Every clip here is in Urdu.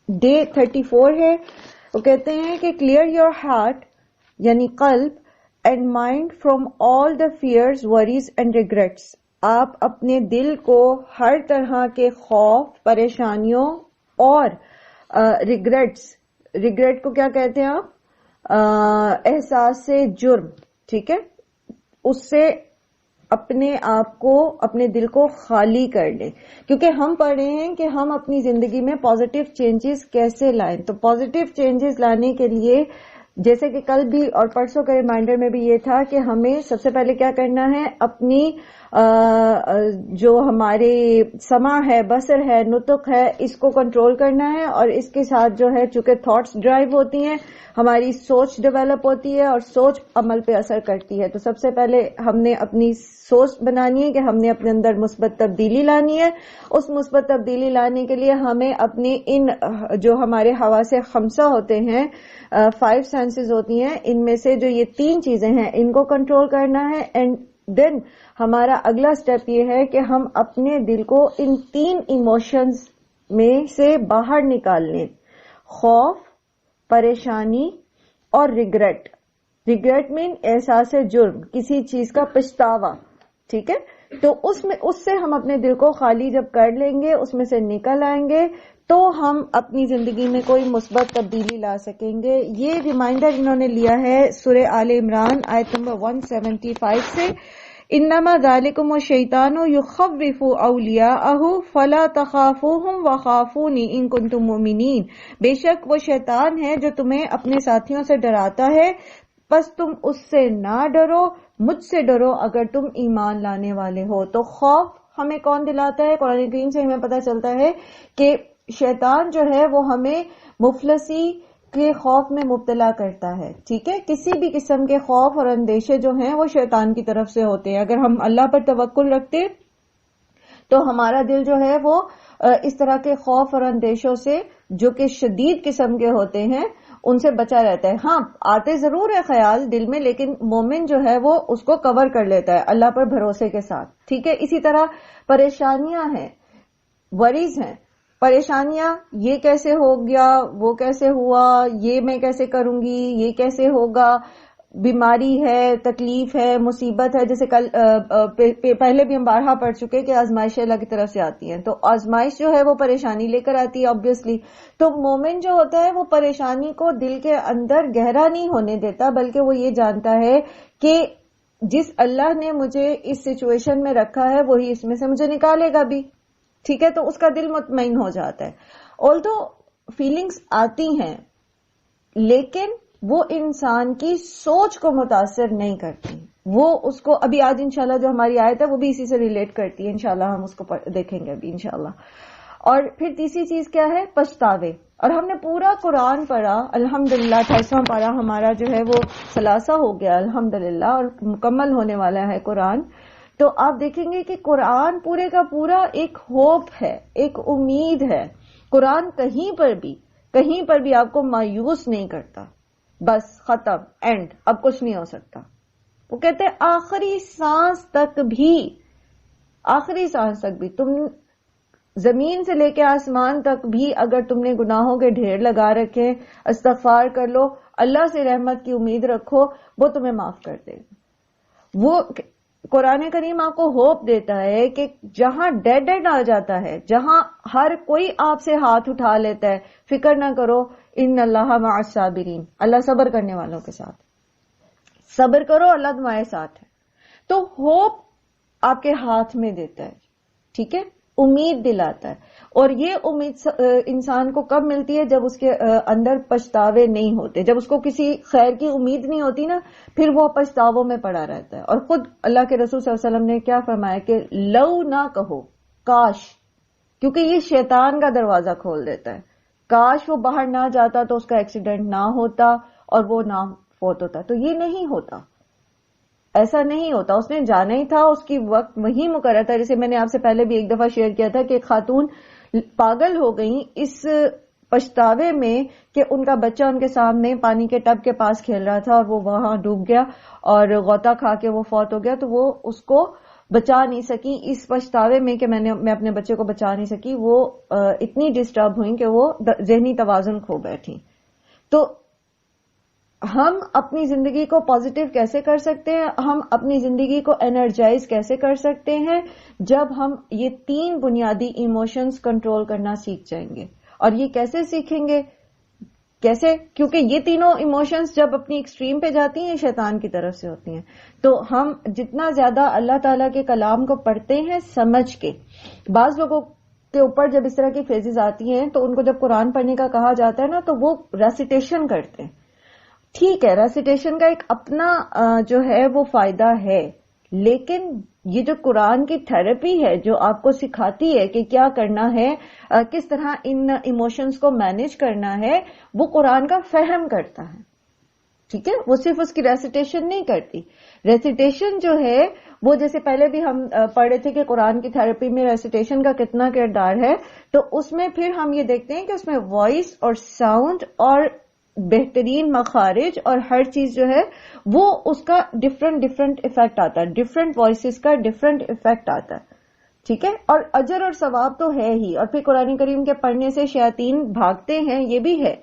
ڈے 34 ہے. وہ کہتے ہیں کہ کلیئر یور ہارٹ یعنی قلب and mind from all the fears worries and regrets. آپ اپنے دل کو ہر طرح کے خوف، پریشانیوں اور ریگریٹ کو کیا کہتے ہیں آپ؟ احساس سے جرم، ٹھیک ہے، اس سے اپنے آپ کو، اپنے دل کو خالی کر لیں. کیونکہ ہم پڑھ رہے ہیں کہ ہم اپنی زندگی میں پازیٹیو چینجز کیسے لائیں. تو پازیٹیو چینجز لانے کے لیے جیسے کہ کل بھی اور پرسوں کے ریمائنڈر میں بھی یہ تھا کہ ہمیں سب سے پہلے کیا کرنا ہے، اپنی جو ہمارے سمع ہے، بصر ہے، نطق ہے، اس کو کنٹرول کرنا ہے. اور اس کے ساتھ جو ہے چونکہ تھاٹس ڈرائیو ہوتی ہیں، ہماری سوچ ڈیولپ ہوتی ہے اور سوچ عمل پہ اثر کرتی ہے. تو سب سے پہلے ہم نے اپنی سوچ بنانی ہے کہ ہم نے اپنے اندر مثبت تبدیلی لانی ہے. اس مثبت تبدیلی لانے کے لیے ہمیں اپنے ان جو ہمارے حواس خمسہ ہوتے ہیں، 5 سینسز ہوتی ہیں، ان میں سے جو یہ 3 چیزیں ہیں ان کو کنٹرول کرنا ہے. اینڈ دین ہمارا اگلا سٹیپ یہ ہے کہ ہم اپنے دل کو ان 3 ایموشنز میں سے باہر نکال لیں: خوف، پریشانی اور ریگریٹ. ریگریٹ مین احساس جرم، کسی چیز کا پچھتاوا، ٹھیک ہے. تو اس سے ہم اپنے دل کو خالی جب کر لیں گے، اس میں سے نکل آئیں گے، تو ہم اپنی زندگی میں کوئی مثبت تبدیلی لا سکیں گے. یہ ریمائنڈر انہوں نے لیا ہے سورہ آل عمران آیت نمبر 175 سے. انما ذالکم الشیطان یخوف اولیاءہ فلا تخافوہم وخافونی ان کنتم مؤمنین. بے شک وہ شیطان ہے جو تمہیں اپنے ساتھیوں سے ڈراتا ہے، بس تم اس سے نہ ڈرو، مجھ سے ڈرو اگر تم ایمان لانے والے ہو. تو خوف ہمیں کون دلاتا ہے؟ قرآن کریم سے ہمیں پتہ چلتا ہے کہ شیطان جو ہے وہ ہمیں مفلسی کے خوف میں مبتلا کرتا ہے، ٹھیک ہے. کسی بھی قسم کے خوف اور اندیشے جو ہیں وہ شیطان کی طرف سے ہوتے ہیں. اگر ہم اللہ پر توکل رکھتے تو ہمارا دل جو ہے وہ اس طرح کے خوف اور اندیشوں سے جو کہ شدید قسم کے ہوتے ہیں ان سے بچا رہتا ہے. ہاں آتے ضرور ہے خیال دل میں، لیکن مومن جو ہے وہ اس کو کور کر لیتا ہے اللہ پر بھروسے کے ساتھ، ٹھیک ہے. اسی طرح پریشانیاں ہیں، وریز ہیں. پریشانیاں، یہ کیسے ہو گیا، وہ کیسے ہوا، یہ میں کیسے کروں گی، یہ کیسے ہوگا. بیماری ہے، تکلیف ہے، مصیبت ہے. جیسے کل پہلے بھی ہم بارہا پڑھ چکے کہ آزمائشیں اللہ کی طرف سے آتی ہیں، تو آزمائش جو ہے وہ پریشانی لے کر آتی ہے آبویسلی. تو مومن جو ہوتا ہے وہ پریشانی کو دل کے اندر گہرا نہیں ہونے دیتا، بلکہ وہ یہ جانتا ہے کہ جس اللہ نے مجھے اس سچویشن میں رکھا ہے وہی اس میں سے مجھے نکالے گا بھی، ٹھیک ہے. تو اس کا دل مطمئن ہو جاتا ہے. آلدو فیلنگز آتی ہیں لیکن وہ انسان کی سوچ کو متاثر نہیں کرتی. وہ اس کو ابھی آج انشاءاللہ جو ہماری آیت ہے وہ بھی اسی سے ریلیٹ کرتی ہے، انشاءاللہ ہم اس کو دیکھیں گے ابھی انشاءاللہ. اور پھر تیسری چیز کیا ہے؟ پچھتاوے. اور ہم نے پورا قرآن پڑھا الحمدللہ، 28واں پارہ ہمارا جو ہے وہ ثلاثہ ہو گیا الحمدللہ، اور مکمل ہونے والا ہے قرآن. تو آپ دیکھیں گے کہ قرآن پورے کا پورا ایک ہوپ ہے، ایک امید ہے. قرآن کہیں پر بھی آپ کو مایوس نہیں کرتا. بس ختم، اینڈ، اب کچھ نہیں ہو سکتا. وہ کہتے ہیں آخری سانس تک بھی تم زمین سے لے کے آسمان تک بھی اگر تم نے گناہوں کے ڈھیر لگا رکھے، استغفار کر لو، اللہ سے رحمت کی امید رکھو، وہ تمہیں معاف کر دے گا. وہ قرآن کریم آپ کو ہوپ دیتا ہے کہ جہاں ڈیڈ آ جاتا ہے، جہاں ہر کوئی آپ سے ہاتھ اٹھا لیتا ہے، فکر نہ کرو، ان اللہ مع الصابرین، اللہ صبر کرنے والوں کے ساتھ. صبر کرو، اللہ تمہارے ساتھ ہے. تو ہوپ آپ کے ہاتھ میں دیتا ہے، ٹھیک ہے، امید دلاتا ہے. اور یہ امید انسان کو کب ملتی ہے؟ جب اس کے اندر پچھتاوے نہیں ہوتے، جب اس کو کسی خیر کی امید نہیں ہوتی نا، پھر وہ پچھتاووں میں پڑا رہتا ہے. اور خود اللہ کے رسول صلی اللہ علیہ وسلم نے کیا فرمایا کہ لو نہ کہو، کاش، کیونکہ یہ شیطان کا دروازہ کھول دیتا ہے. کاش وہ باہر نہ جاتا تو اس کا ایکسیڈنٹ نہ ہوتا اور وہ نہ فوت ہوتا. تو یہ نہیں ہوتا، ایسا نہیں ہوتا. اس نے جانا ہی تھا، اس کی وقت وہی مقرر تھا. جیسے میں نے آپ سے پہلے بھی ایک دفعہ شیئر کیا تھا کہ ایک خاتون پاگل ہو گئی اس پچھتاوے میں کہ ان کا بچہ ان کے سامنے پانی کے ٹب کے پاس کھیل رہا تھا اور وہ وہاں ڈوب گیا اور غوطہ کھا کے وہ فوت ہو گیا. تو وہ اس کو بچا نہیں سکی اس پچھتاوے میں کہ میں اپنے بچے کو بچا نہیں سکی، وہ اتنی ڈسٹرب ہوئیں کہ وہ ذہنی توازن کھو بیٹھی. تو ہم اپنی زندگی کو پازیٹیو کیسے کر سکتے ہیں، ہم اپنی زندگی کو انرجائز کیسے کر سکتے ہیں، جب ہم یہ 3 بنیادی ایموشنز کنٹرول کرنا سیکھ جائیں گے. اور یہ کیسے سیکھیں گے؟ کیسے؟ کیونکہ یہ تینوں ایموشنز جب اپنی ایکسٹریم پہ جاتی ہیں شیطان کی طرف سے ہوتی ہیں. تو ہم جتنا زیادہ اللہ تعالیٰ کے کلام کو پڑھتے ہیں سمجھ کے، بعض لوگوں کے اوپر جب اس طرح کی فیزز آتی ہیں تو ان کو جب قرآن پڑھنے کا کہا جاتا ہے نا تو وہ ریسیٹیشن کرتے ہیں. ٹھیک ہے، ریسیٹیشن کا ایک اپنا جو ہے وہ فائدہ ہے، لیکن یہ جو قرآن کی تھراپی ہے جو آپ کو سکھاتی ہے کہ کیا کرنا ہے، کس طرح ان ایموشنز کو مینج کرنا ہے، وہ قرآن کا فہم کرتا ہے. ٹھیک ہے، وہ صرف اس کی ریسیٹیشن نہیں کرتی. ریسیٹیشن جو ہے وہ جیسے پہلے بھی ہم پڑھ رہے تھے کہ قرآن کی تھراپی میں ریسیٹیشن کا کتنا کردار ہے، تو اس میں پھر ہم یہ دیکھتے ہیں کہ اس میں وائس اور ساؤنڈ اور بہترین مخارج اور ہر چیز جو ہے وہ اس کا ڈفرنٹ افیکٹ آتا ہے، ڈفرنٹ وائسز کا ڈفرنٹ افیکٹ آتا ہے. ٹھیک ہے، اور اجر اور ثواب تو ہے ہی، اور پھر قرآن کریم کے پڑھنے سے شیاطین بھاگتے ہیں، یہ بھی ہے.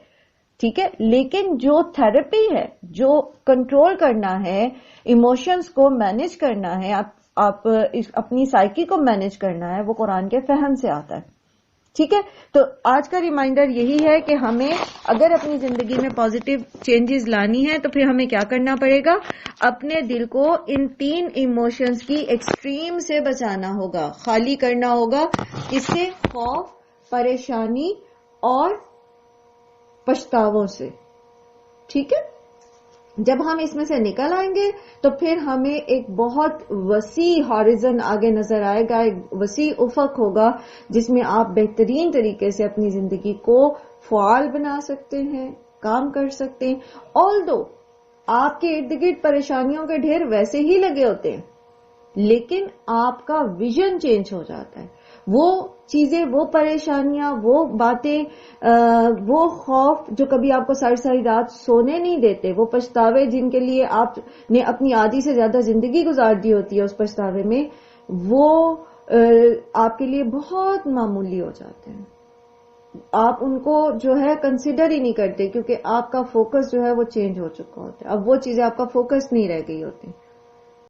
ٹھیک ہے، لیکن جو تھراپی ہے، جو کنٹرول کرنا ہے، ایموشنز کو مینج کرنا ہے، آپ اپنی سائیکی کو مینج کرنا ہے، وہ قرآن کے فہم سے آتا ہے. ٹھیک ہے، تو آج کا ریمائنڈر یہی ہے کہ ہمیں اگر اپنی زندگی میں پازیٹیو چینجز لانی ہے تو پھر ہمیں کیا کرنا پڑے گا، اپنے دل کو ان 3 ایموشنز کی ایکسٹریم سے بچانا ہوگا، خالی کرنا ہوگا. کس سے؟ خوف، پریشانی اور پچھتاووں سے. ٹھیک ہے، جب ہم اس میں سے نکل آئیں گے تو پھر ہمیں ایک بہت وسیع ہاریزن آگے نظر آئے گا، ایک وسیع افق ہوگا جس میں آپ بہترین طریقے سے اپنی زندگی کو فعال بنا سکتے ہیں، کام کر سکتے ہیں. آلدو آپ کے ارد گرد پریشانیوں کے ڈھیر ویسے ہی لگے ہوتے ہیں، لیکن آپ کا ویژن چینج ہو جاتا ہے. وہ چیزیں، وہ پریشانیاں، وہ باتیں، وہ خوف جو کبھی آپ کو ساری رات سونے نہیں دیتے، وہ پچھتاوے جن کے لیے آپ نے اپنی آدھی سے زیادہ زندگی گزار دی ہوتی ہے اس پچھتاوے میں، وہ آپ کے لیے بہت معمولی ہو جاتے ہیں. آپ ان کو جو ہے کنسیڈر ہی نہیں کرتے، کیونکہ آپ کا فوکس جو ہے وہ چینج ہو چکا ہوتا ہے. اب وہ چیزیں آپ کا فوکس نہیں رہ گئی ہوتی.